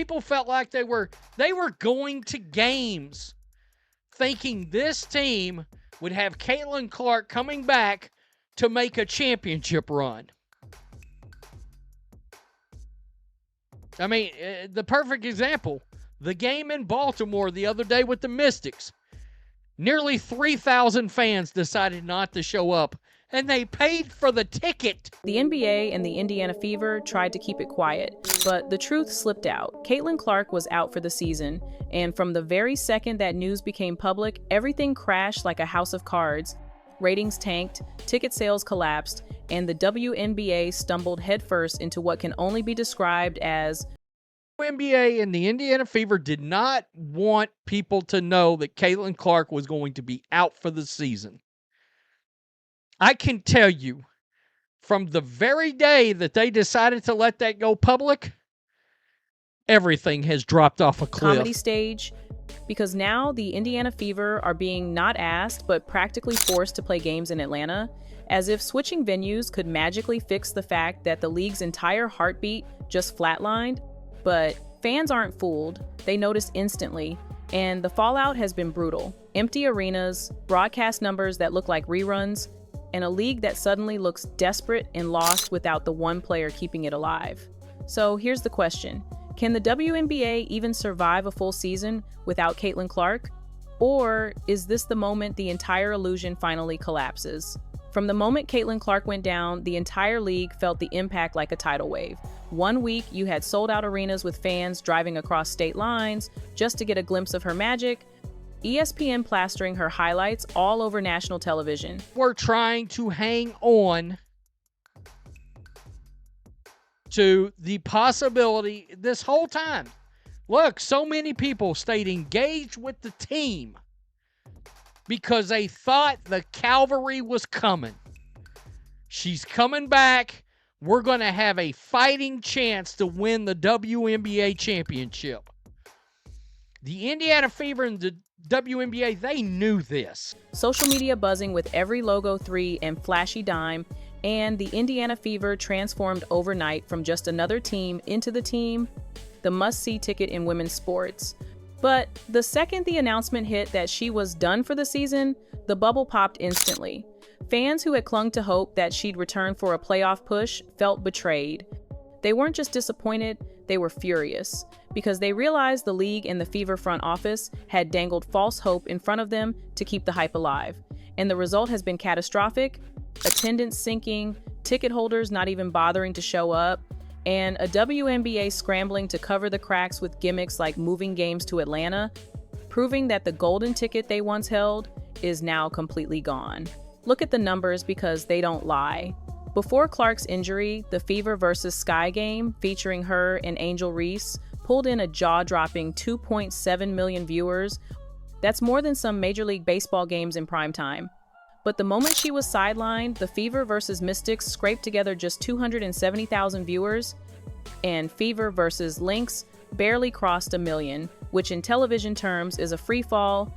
People felt like they were going to games thinking this team would have Caitlin Clark coming back to make a championship run. I mean, the perfect example, the game in Baltimore the other day with the Mystics. Nearly 3,000 fans decided not to show up, and they paid for the ticket. The NBA and the Indiana Fever tried to keep it quiet, but the truth slipped out. Caitlin Clark was out for the season, and from the very second that news became public, everything crashed like a house of cards. Ratings tanked, ticket sales collapsed, and the WNBA stumbled headfirst into what can only be described as WNBA and the Indiana Fever did not want people to know that Caitlin Clark was going to be out for the season. I can tell you, from the very day that they decided to let that go public, everything has dropped off a cliff. Comedy stage, because now the Indiana Fever are being not asked but practically forced to play games in Atlanta, as if switching venues could magically fix the fact that the league's entire heartbeat just flatlined. But fans aren't fooled. They noticed instantly, and the fallout has been brutal. Empty arenas, broadcast numbers that look like reruns, and a league that suddenly looks desperate and lost without the one player keeping it alive. So here's the question. Can the WNBA even survive a full season without Caitlin Clark? Or is this the moment the entire illusion finally collapses? From the moment Caitlin Clark went down, the entire league felt the impact like a tidal wave. 1 week, you had sold-out arenas with fans driving across state lines just to get a glimpse of her magic. ESPN plastering her highlights all over national television. We're trying to hang on to the possibility this whole time. Look, so many people stayed engaged with the team because they thought the cavalry was coming. She's coming back. We're going to have a fighting chance to win the WNBA championship. The Indiana Fever and the WNBA, they knew this. Social media buzzing with every logo 3 and flashy dime, and the Indiana Fever transformed overnight from just another team into the team, the must-see ticket in women's sports. But the second the announcement hit that she was done for the season, the bubble popped instantly. Fans who had clung to hope that she'd return for a playoff push felt betrayed. They weren't just disappointed, they were furious, because they realized the league and the Fever front office had dangled false hope in front of them to keep the hype alive. And the result has been catastrophic: attendance sinking, ticket holders not even bothering to show up, and a WNBA scrambling to cover the cracks with gimmicks like moving games to Atlanta, proving that the golden ticket they once held is now completely gone. Look at the numbers, because they don't lie. Before Clark's injury, the Fever vs. Sky game, featuring her and Angel Reese, pulled in a jaw-dropping 2.7 million viewers. That's more than some Major League Baseball games in primetime. But the moment she was sidelined, the Fever vs. Mystics scraped together just 270,000 viewers, and Fever vs. Lynx barely crossed 1 million, which in television terms is a free fall.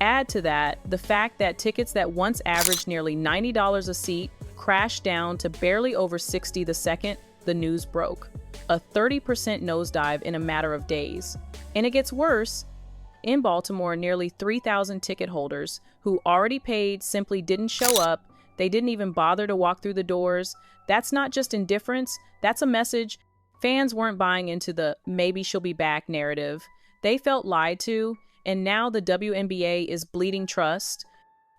Add to that the fact that tickets that once averaged nearly $90 a seat crashed down to barely over $60 the second the news broke. A 30% nosedive in a matter of days. And it gets worse. In Baltimore, nearly 3,000 ticket holders who already paid simply didn't show up. They didn't even bother to walk through the doors. That's not just indifference, that's a message. Fans weren't buying into the "maybe she'll be back" narrative. They felt lied to, and now the WNBA is bleeding trust.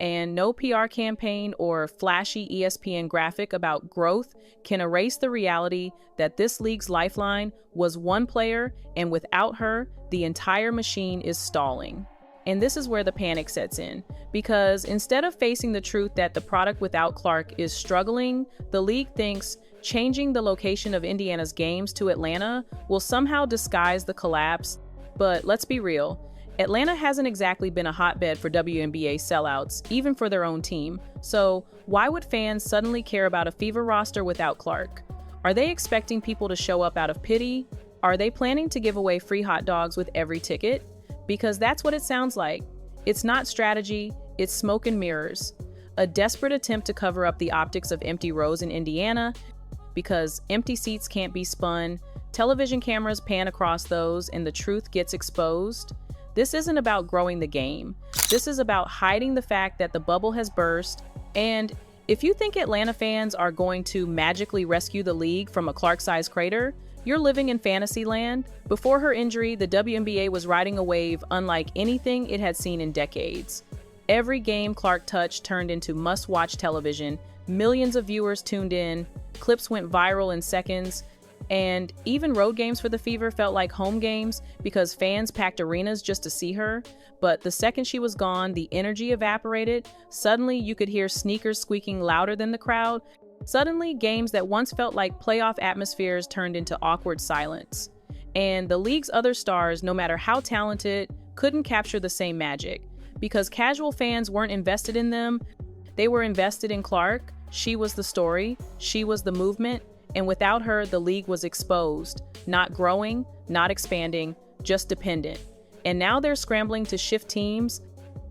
And no PR campaign or flashy ESPN graphic about growth can erase the reality that this league's lifeline was one player, and without her, the entire machine is stalling. And this is where the panic sets in, because instead of facing the truth that the product without Clark is struggling, the league thinks changing the location of Indiana's games to Atlanta will somehow disguise the collapse. But let's be real. Atlanta hasn't exactly been a hotbed for WNBA sellouts, even for their own team. So why would fans suddenly care about a Fever roster without Clark? Are they expecting people to show up out of pity? Are they planning to give away free hot dogs with every ticket? Because that's what it sounds like. It's not strategy, it's smoke and mirrors. A desperate attempt to cover up the optics of empty rows in Indiana, because empty seats can't be spun, television cameras pan across those and the truth gets exposed, this isn't about growing the game. This is about hiding the fact that the bubble has burst. And if you think Atlanta fans are going to magically rescue the league from a Clark-sized crater, you're living in fantasy land. Before her injury, the WNBA was riding a wave unlike anything it had seen in decades. Every game Clark touched turned into must-watch television. Millions of viewers tuned in, clips went viral in seconds, and even road games for the Fever felt like home games because fans packed arenas just to see her. But the second she was gone, the energy evaporated. Suddenly, you could hear sneakers squeaking louder than the crowd. Suddenly, games that once felt like playoff atmospheres turned into awkward silence. And the league's other stars, no matter how talented, couldn't capture the same magic. Because casual fans weren't invested in them, they were invested in Clark. She was the story, she was the movement, and without her, the league was exposed, not growing, not expanding, just dependent. And now they're scrambling to shift teams,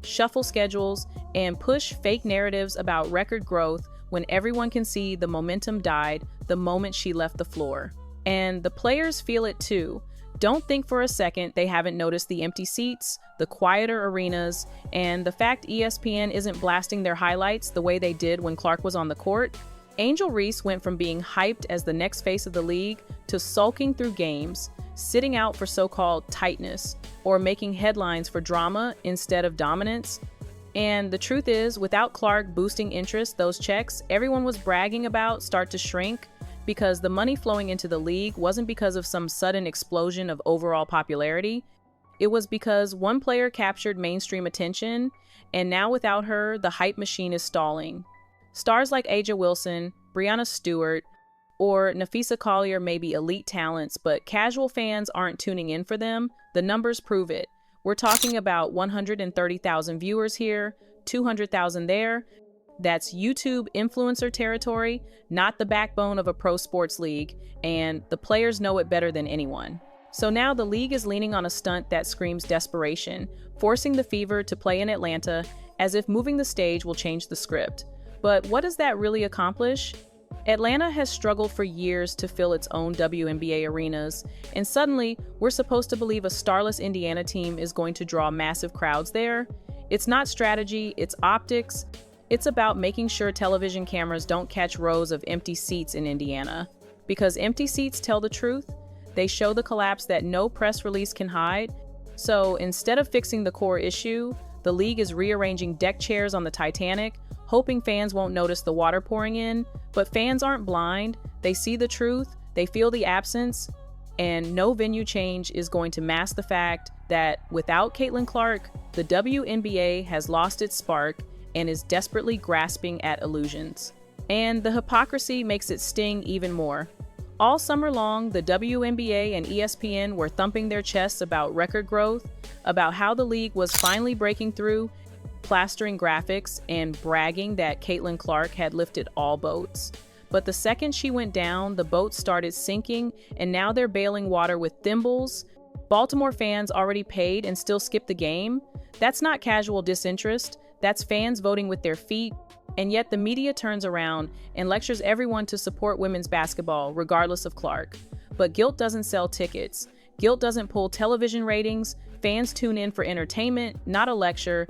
shuffle schedules, and push fake narratives about record growth when everyone can see the momentum died the moment she left the floor. And the players feel it too. Don't think for a second they haven't noticed the empty seats, the quieter arenas, and the fact ESPN isn't blasting their highlights the way they did when Clark was on the court. Angel Reese went from being hyped as the next face of the league to sulking through games, sitting out for so-called tightness, or making headlines for drama instead of dominance. And the truth is, without Clark boosting interest, those checks everyone was bragging about start to shrink because the money flowing into the league wasn't because of some sudden explosion of overall popularity. It was because one player captured mainstream attention, and now without her, the hype machine is stalling. Stars like Aja Wilson, Breanna Stewart, or Nafisa Collier may be elite talents, but casual fans aren't tuning in for them. The numbers prove it. We're talking about 130,000 viewers here, 200,000 there. That's YouTube influencer territory, not the backbone of a pro sports league, and the players know it better than anyone. So now the league is leaning on a stunt that screams desperation, forcing the Fever to play in Atlanta as if moving the stage will change the script. But what does that really accomplish? Atlanta has struggled for years to fill its own WNBA arenas, and suddenly we're supposed to believe a starless Indiana team is going to draw massive crowds there. It's not strategy, it's optics. It's about making sure television cameras don't catch rows of empty seats in Indiana. Because empty seats tell the truth, they show the collapse that no press release can hide. So instead of fixing the core issue, the league is rearranging deck chairs on the Titanic, hoping fans won't notice the water pouring in. But fans aren't blind, they see the truth, they feel the absence, and no venue change is going to mask the fact that without Caitlin Clark, the WNBA has lost its spark and is desperately grasping at illusions. And the hypocrisy makes it sting even more. All summer long, the WNBA and ESPN were thumping their chests about record growth, about how the league was finally breaking through, plastering graphics, and bragging that Caitlin Clark had lifted all boats. But the second she went down, the boat started sinking, and now they're bailing water with thimbles. Baltimore fans already paid and still skipped the game. That's not casual disinterest. That's fans voting with their feet. And yet the media turns around and lectures everyone to support women's basketball, regardless of Clark. But guilt doesn't sell tickets. Guilt doesn't pull television ratings. Fans tune in for entertainment, not a lecture.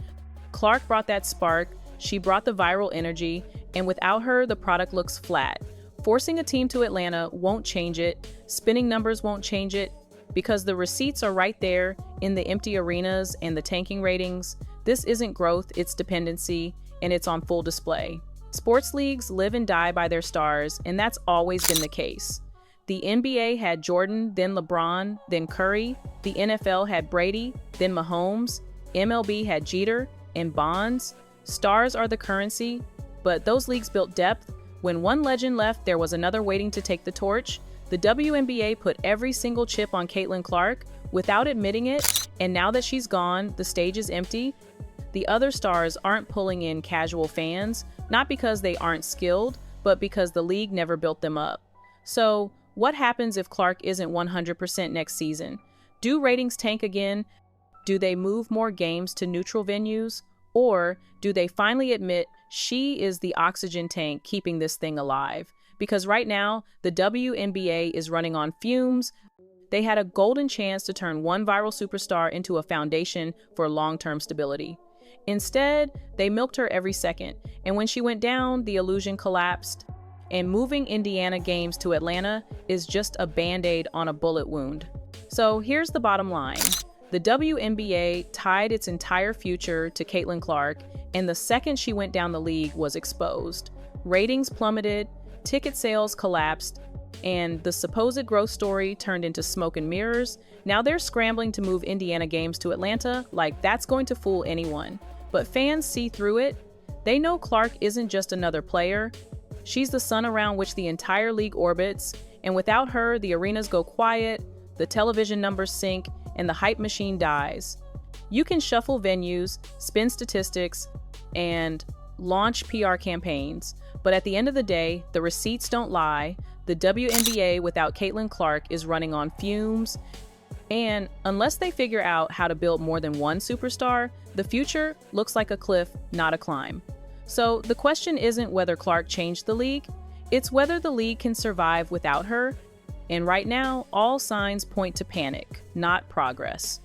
Clark brought that spark, she brought the viral energy, and without her, the product looks flat. Forcing a team to Atlanta won't change it, spinning numbers won't change it, because the receipts are right there in the empty arenas and the tanking ratings. This isn't growth, it's dependency, and it's on full display. Sports leagues live and die by their stars, and that's always been the case. The NBA had Jordan, then LeBron, then Curry. The NFL had Brady, then Mahomes. MLB had Jeter and Bonds. Stars are the currency, but those leagues built depth. When one legend left, there was another waiting to take the torch. The WNBA put every single chip on Caitlin Clark without admitting it, and now that she's gone, the stage is empty. The other stars aren't pulling in casual fans, not because they aren't skilled, but because the league never built them up. So, what happens if Clark isn't 100% next season? Do ratings tank again? Do they move more games to neutral venues? Or do they finally admit she is the oxygen tank keeping this thing alive? Because right now, the WNBA is running on fumes, They had a golden chance to turn one viral superstar into a foundation for long-term stability. Instead, they milked her every second, and when she went down, the illusion collapsed. And moving Indiana games to Atlanta is just a band-aid on a bullet wound. So here's the bottom line. The WNBA tied its entire future to Caitlin Clark, and the second she went down, the league was exposed. Ratings plummeted, ticket sales collapsed, and the supposed growth story turned into smoke and mirrors. Now they're scrambling to move Indiana games to Atlanta like that's going to fool anyone. But fans see through it. They know Clark isn't just another player. She's the sun around which the entire league orbits, and without her, the arenas go quiet, the television numbers sink, and the hype machine dies. You can shuffle venues, spin statistics, and launch PR campaigns, but at the end of the day, the receipts don't lie. The WNBA without Caitlin Clark is running on fumes, and unless they figure out how to build more than one superstar, the future looks like a cliff, not a climb. So the question isn't whether Clark changed the league, it's whether the league can survive without her. And right now, all signs point to panic, not progress.